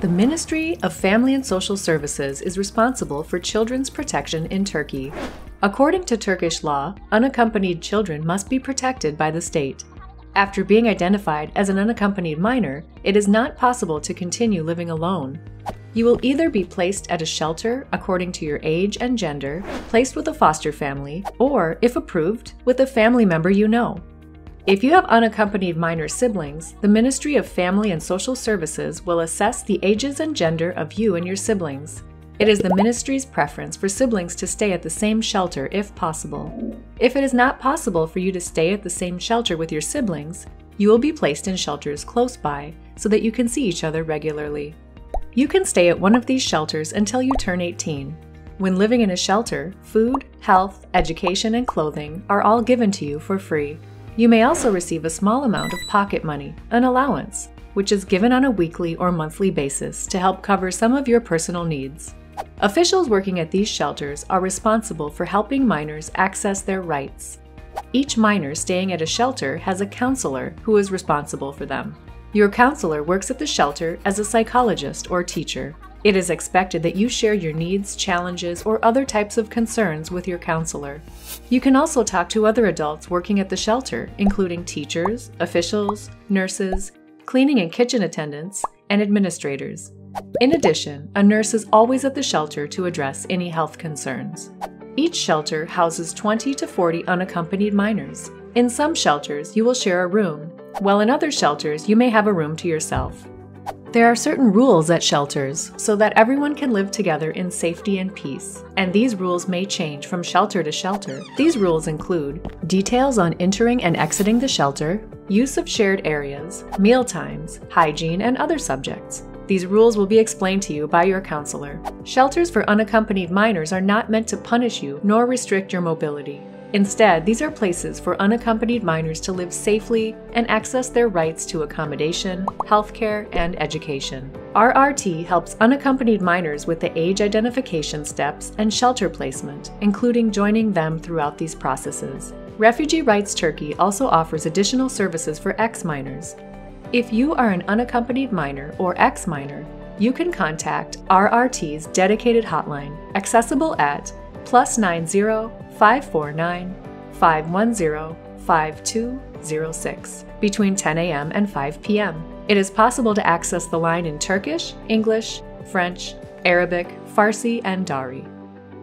The Ministry of Family and Social Services is responsible for children's protection in Turkey. According to Turkish law, unaccompanied children must be protected by the state. After being identified as an unaccompanied minor, it is not possible to continue living alone. You will either be placed at a shelter according to your age and gender, placed with a foster family, or, if approved, with a family member you know. If you have unaccompanied minor siblings, the Ministry of Family and Social Services will assess the ages and gender of you and your siblings. It is the ministry's preference for siblings to stay at the same shelter if possible. If it is not possible for you to stay at the same shelter with your siblings, you will be placed in shelters close by so that you can see each other regularly. You can stay at one of these shelters until you turn 18. When living in a shelter, food, health, education, and clothing are all given to you for free. You may also receive a small amount of pocket money, an allowance, which is given on a weekly or monthly basis to help cover some of your personal needs. Officials working at these shelters are responsible for helping minors access their rights. Each minor staying at a shelter has a counselor who is responsible for them. Your counselor works at the shelter as a psychologist or teacher. It is expected that you share your needs, challenges, or other types of concerns with your counselor. You can also talk to other adults working at the shelter, including teachers, officials, nurses, cleaning and kitchen attendants, and administrators. In addition, a nurse is always at the shelter to address any health concerns. Each shelter houses 20 to 40 unaccompanied minors. In some shelters, you will share a room, while in other shelters, you may have a room to yourself. There are certain rules at shelters so that everyone can live together in safety and peace, and these rules may change from shelter to shelter. These rules include details on entering and exiting the shelter, use of shared areas, meal times, hygiene, and other subjects. These rules will be explained to you by your counselor. Shelters for unaccompanied minors are not meant to punish you nor restrict your mobility. Instead, these are places for unaccompanied minors to live safely and access their rights to accommodation, healthcare, and education. RRT helps unaccompanied minors with the age identification steps and shelter placement, including joining them throughout these processes. Refugee Rights Turkey also offers additional services for ex-minors. If you are an unaccompanied minor or ex-minor, you can contact RRT's dedicated hotline, accessible at +90 549 510 5206 between 10 a.m. and 5 p.m. It is possible to access the line in Turkish, English, French, Arabic, Farsi, and Dari.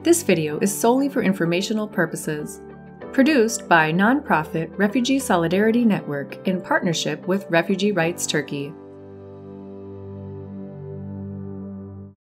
This video is solely for informational purposes. Produced by nonprofit Refugee Solidarity Network in partnership with Refugee Rights Turkey.